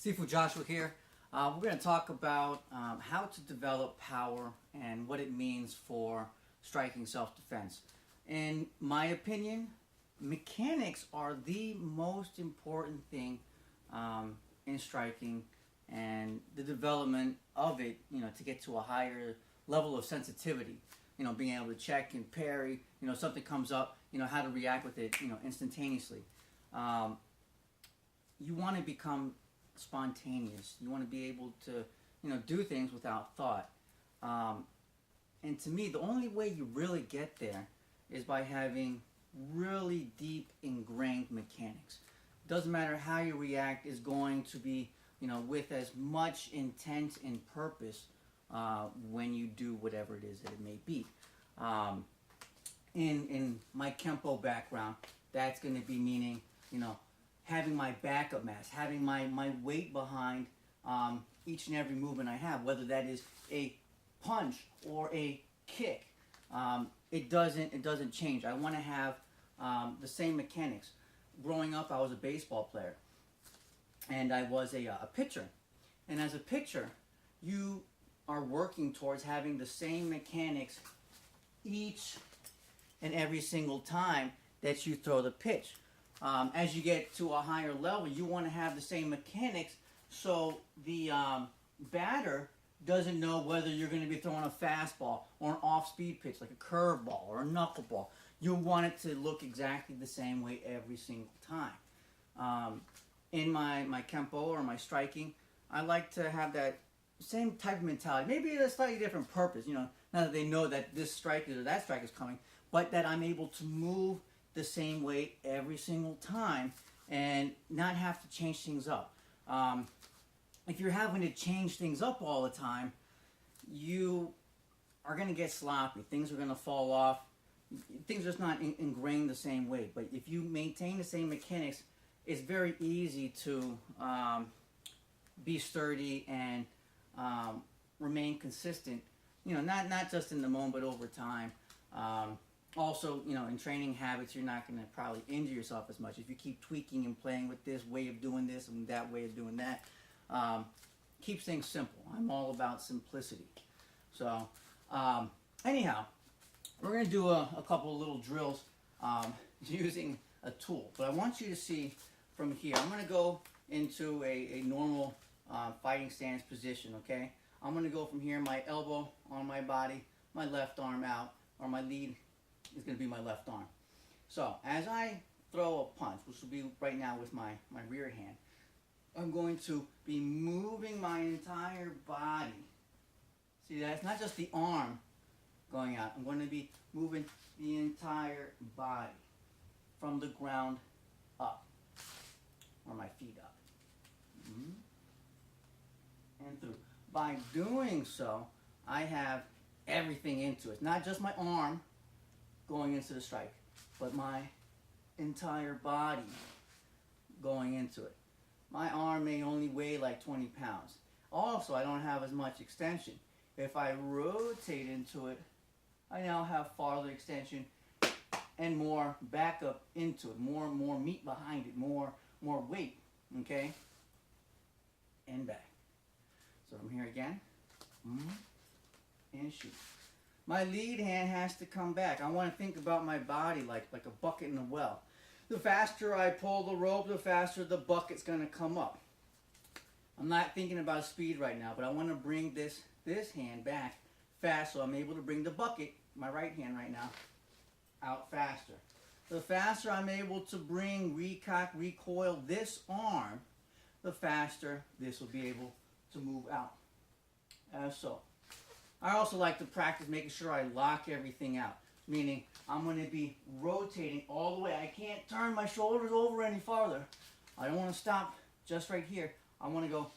Sifu Joshua here. We're going to talk about how to develop power and what it means for striking self-defense. In my opinion, mechanics are the most important thing in striking, and the development of it, to get to a higher level of sensitivity. Being able to check and parry. Something comes up. How to react with it. Instantaneously. You want to become spontaneous. You want to be able to, do things without thought. And to me, the only way you really get there is by having really deep ingrained mechanics. Doesn't matter how you react, is going to be, with as much intent and purpose when you do whatever it is that it may be. In my Kenpo background, that's going to be meaning, having my backup mass, having my weight behind each and every movement I have, whether that is a punch or a kick. It doesn't change. I want to have the same mechanics. Growing up, I was a baseball player, and I was a pitcher. And as a pitcher, you are working towards having the same mechanics each and every single time that you throw the pitch. As you get to a higher level, you want to have the same mechanics so the batter doesn't know whether you're going to be throwing a fastball or an off-speed pitch like a curveball or a knuckleball. You want it to look exactly the same way every single time. In my Kenpo or my striking, I like to have that same type of mentality. Maybe a slightly different purpose, now that they know that this strike or that strike is coming, but that I'm able to move the same way every single time and not have to change things up. If you're having to change things up all the time, you are going to get sloppy. Things are going to fall off. Things are just not ingrained the same way. But if you maintain the same mechanics, it's very easy to be sturdy and remain consistent. Not just in the moment, but over time. Also, in training habits, you're not going to probably injure yourself as much if you keep tweaking and playing with this way of doing this and that way of doing that. Keeps things simple. I'm all about simplicity. So, anyhow, we're going to do a couple of little drills using a tool. But I want you to see from here. I'm going to go into a normal fighting stance position, okay? I'm going to go from here, my elbow on my body, my left arm out, or my lead is going to be my left arm. So, as I throw a punch, which will be right now with my rear hand, I'm going to be moving my entire body. See, that's not just the arm going out. I'm going to be moving the entire body from the ground up, or my feet up. And through. By doing so, I have everything into it. Not just my arm going into the strike, but my entire body going into it. My arm may only weigh like 20 pounds. Also, I don't have as much extension. If I rotate into it, I now have farther extension and more backup into it, more meat behind it, more weight, okay? And back. So from here again, and shoot. My lead hand has to come back. I want to think about my body like a bucket in a well. The faster I pull the rope, the faster the bucket's going to come up. I'm not thinking about speed right now, but I want to bring this hand back fast so I'm able to bring the bucket, my right hand right now, out faster. The faster I'm able to bring, recock, recoil this arm, the faster this will be able to move out. As so. I also like to practice making sure I lock everything out, meaning I'm going to be rotating all the way. I can't turn my shoulders over any farther. I don't want to stop just right here. I want to go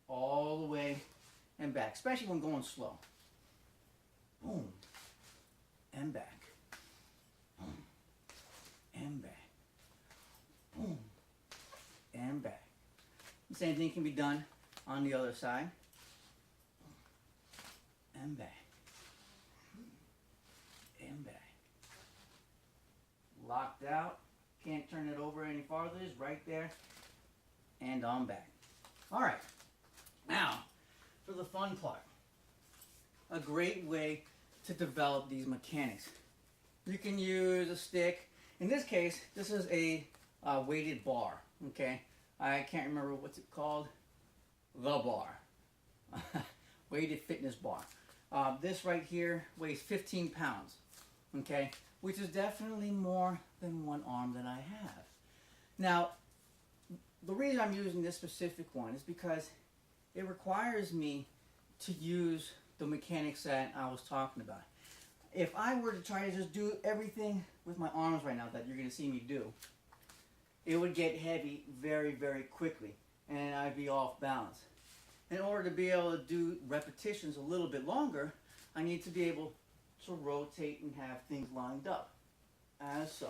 all the way and back, especially when going slow. Boom, and back. Boom, and back. Boom, and back. The same thing can be done on the other side. And back. And back. Locked out. Can't turn it over any farther. It's right there. And on back. All right, now for the fun part. A great way to develop these mechanics. You can use a stick. In this case, this is a weighted bar, okay? I can't remember what's it called. The bar. Weighted fitness bar. This right here weighs 15 pounds, okay? Which is definitely more than one arm that I have. Now, the reason I'm using this specific one is because it requires me to use the mechanics that I was talking about. If I were to try to just do everything with my arms right now that you're going to see me do, it would get heavy very, very quickly, and I'd be off balance. In order to be able to do repetitions a little bit longer, I need to be able to rotate and have things lined up, as so.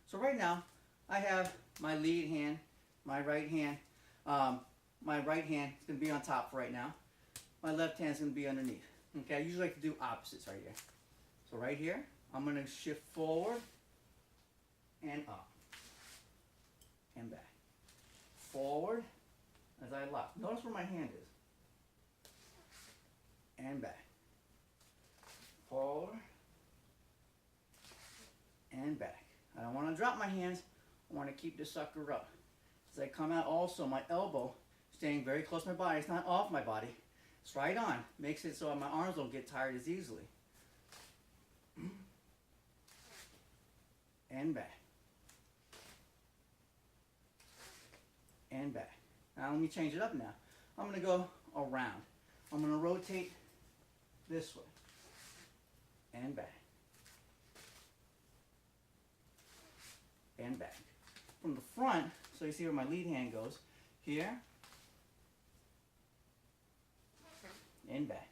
So right now, I have my lead hand, my right hand. My right hand is going to be on top right now. My left hand is going to be underneath. Okay, I usually like to do opposites right here. So right here, I'm going to shift forward and up and back. Forward as I lock. Notice where my hand is. And back. Forward and back. I don't want to drop my hands. I want to keep this sucker up. As I come out also, my elbow staying very close to my body. It's not off my body. It's right on. Makes it so my arms don't get tired as easily. And back. And back. Now let me change it up now. I'm going to go around. I'm going to rotate this way. And back. And back. From the front, so you see where my lead hand goes, here, and back.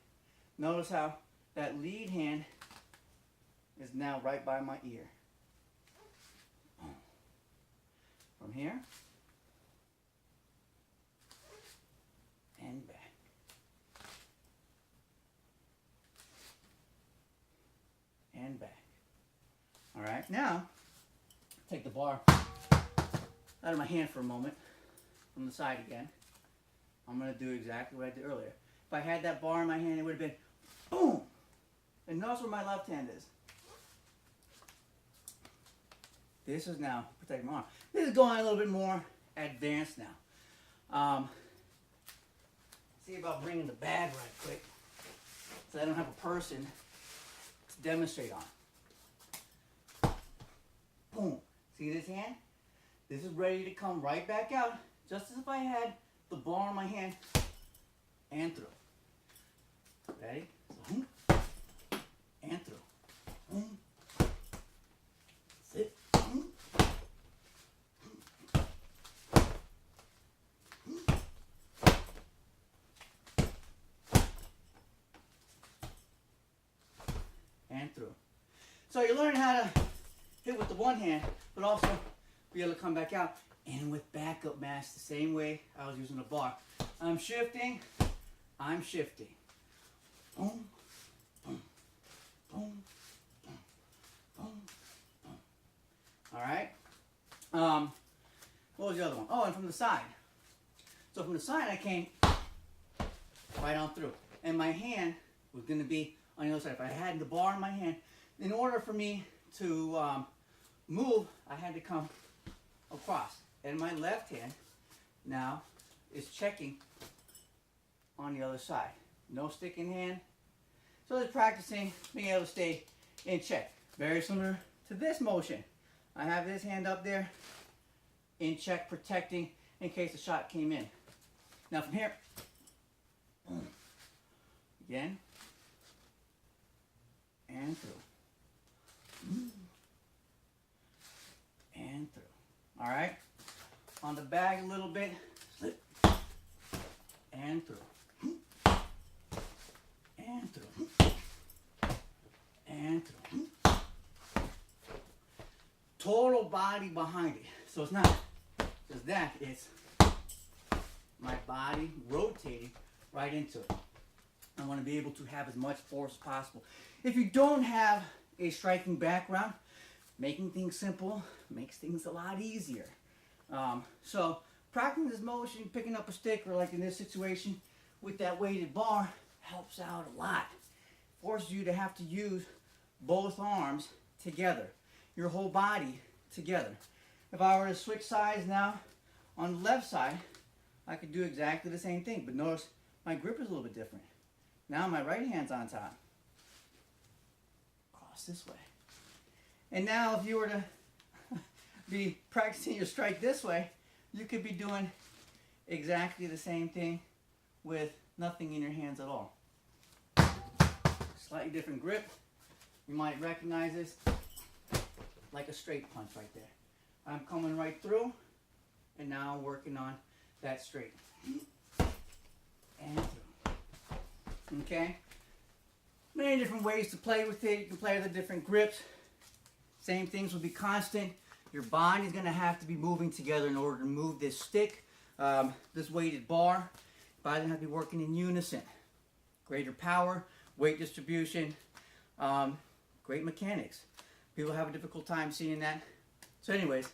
Notice how that lead hand is now right by my ear. From here, and back. And back. All right, now, take the bar out of my hand for a moment, from the side again. I'm going to do exactly what I did earlier. If I had that bar in my hand, it would have been boom. And notice where my left hand is. This is now protecting my arm. This is going a little bit more advanced now. See about bringing the bag right quick, so I don't have a person to demonstrate on. Boom. See this hand? This is ready to come right back out, just as if I had the bar in my hand and through. Ready? So, and through. Sit. And through. So you learn how to hit with the one hand, but also be able to come back out, and with backup mass the same way I was using a bar. I'm shifting, I'm shifting. Boom, boom, boom, boom, boom, boom. All right. What was the other one? Oh, and from the side. So from the side I came right on through, and my hand was going to be on the other side. If I had the bar in my hand, in order for me to move, I had to come across, and my left hand now is checking on the other side. No stick in hand. So it's practicing being able to stay in check. Very similar to this motion. I have this hand up there in check, protecting in case the shot came in. Now from here, again, and through. And through. All right, on the bag a little bit, slip, and through, and through, and through. Total body behind it. So it's not just that, it's my body rotating right into it. I want to be able to have as much force as possible. If you don't have a striking background, making things simple makes things a lot easier. So practicing this motion, picking up a stick, or like in this situation with that weighted bar, helps out a lot. Forces you to have to use both arms together, your whole body together. If I were to switch sides now on the left side, I could do exactly the same thing, but notice my grip is a little bit different. Now my right hand's on top. Cross this way. And now if you were to be practicing your strike this way, you could be doing exactly the same thing with nothing in your hands at all. Slightly different grip. You might recognize this like a straight punch right there. I'm coming right through, and now I'm working on that straight. And through. Okay? Many different ways to play with it. You can play with the different grips. Same things will be constant. Your body's going to have to be moving together in order to move this stick, this weighted bar. Body's going to have to be working in unison. Greater power, weight distribution, great mechanics. People have a difficult time seeing that. So anyways,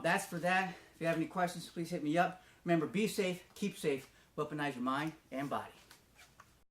that's for that. If you have any questions, please hit me up. Remember, be safe, keep safe, weaponize your mind and body.